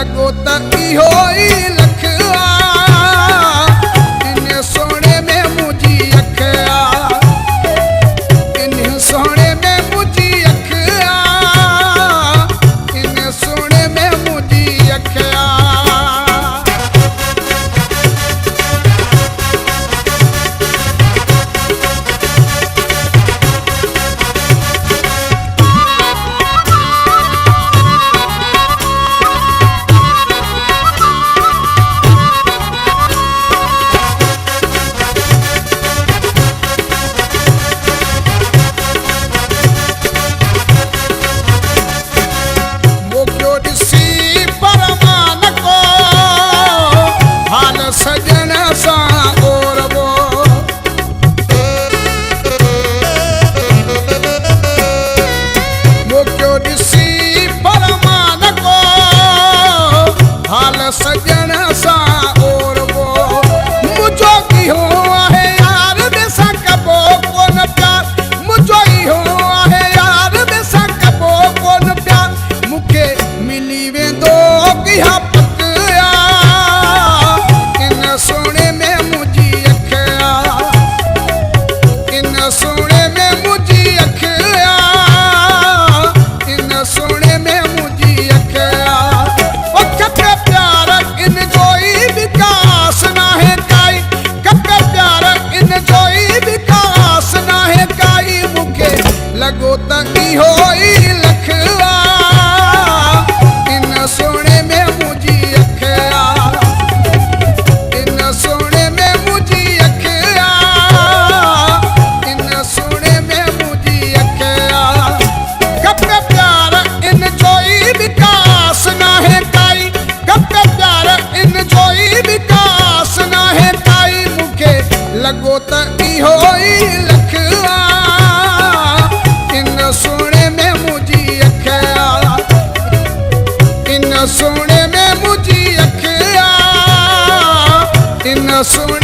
लगो त इहो ई लखा इन सोने में मुझी अखा इन सोने में मुझी अखा इन सोने में मुझी अखा सजन सा ओरबो मोक्यो ॾिसी परमान को हाल सजन सा ओरबो मुझो इहो आहे यार ॾिसां कबो कोन प्यार मुझो इहो आहे यार ॾिसां कबो कोन प्यार मूंखे मिली वेंदो इहा सोने में मुझी अखा इन सोने में मुझी अखा इन सोने में मुझी अखा खपे प्यार इन जो ई विकास ना है काई खपे प्यार इन जो ई विकास ना है काई मूंखे लगो त इहो ई लखा इन सोने में मुझी अखा सोने में मुझी अखा इन सोने में मुझी अखा खपे प्यार इन जो ई विकास ना है काई खपे प्यार इन जो ई विकास ना है काई मूंखे लगो त इहो ई लखा इन सोने में मुझी अखा इन सोने में मुझी अखा इन सोने